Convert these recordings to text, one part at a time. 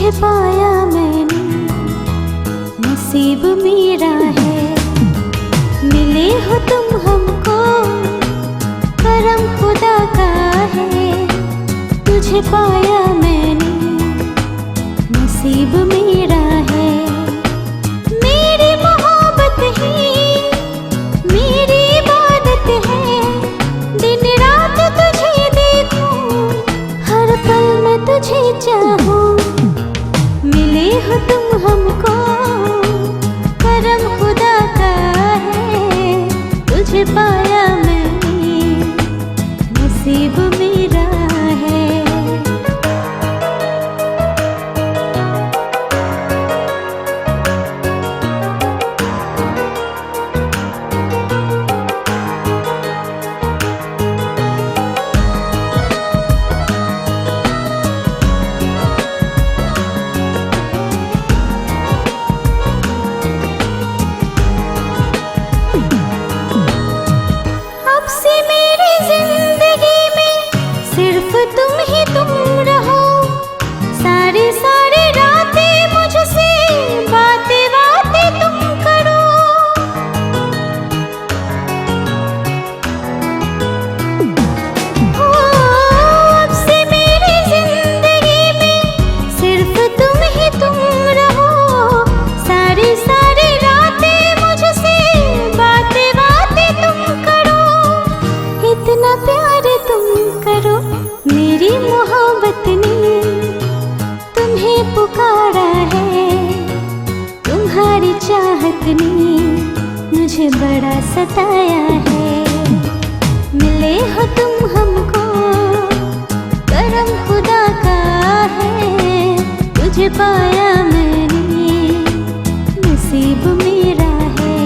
तुझे पाया मैंने, नसीब मेरा है। मिले हो तुम हमको, करम खुदा का है। तुझे पाया मैंने, नसीब मेरा है। मेरी मोहब्बत ही मेरी इबादत है। दिन रात तुझे देखूं, हर पल मैं तुझे चाहूं। मिले हो तुम हमको, करम खुदा का है। तुझे पाया मैंने, नसीब मेरा है। तुम ही तुम रहो, सारी सारी रातें मुझसे बातें बातें तुम करो। हो अब से मेरी जिंदगी में सिर्फ तुम ही तुम रहो, सारी सारी रातें मुझसे बातें बातें तुम करो। इतना प्यार तुम करो, मेरी मोहब्बत ने तुम्हें पुकारा है। तुम्हारी चाहत ने मुझे बड़ा सताया है। मिले हो तुम हमको, करम खुदा का है। तुझे पाया मैंने, नसीब मेरा है।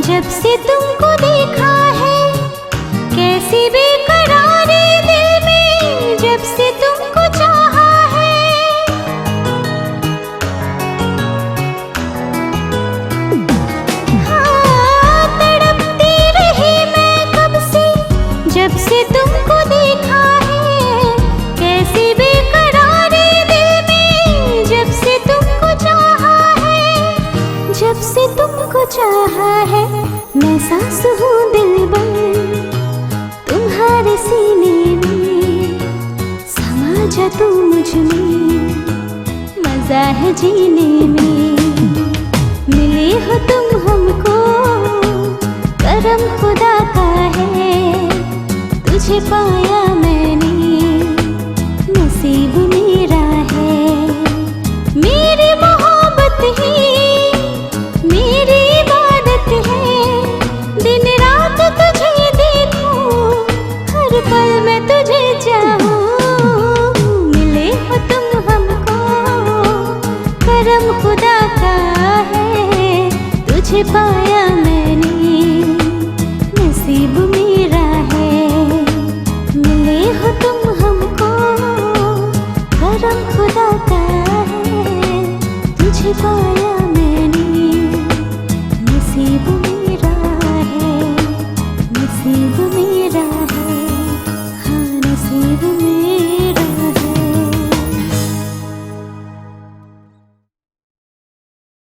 जब से तुमको देखा है, कैसी बेकरारी दिल में जब से तुमको चाहा है। हाँ, तड़पती रही मैं कब से, जब से तुमको देखा है। कैसी बेकरारी दिल में जब से तुमको चाहा है। जब से तुमको चाहा है, मैं सांस हूँ दिलबर तुम्हारे सीने में। समा जा तू मुझ में, मजा है जीने में। मिले हो तुम हमको, करम खुदा का है। तुझे पाया मैंने, नसीब मेरा है। मेरी मोहब्बत ही मेरी इबादत है। दिन रात तुझे देखूं, हर पल मैं तुझे चाहूं। मिले हो तुम हमको, करम खुदा का है। तुझे पाया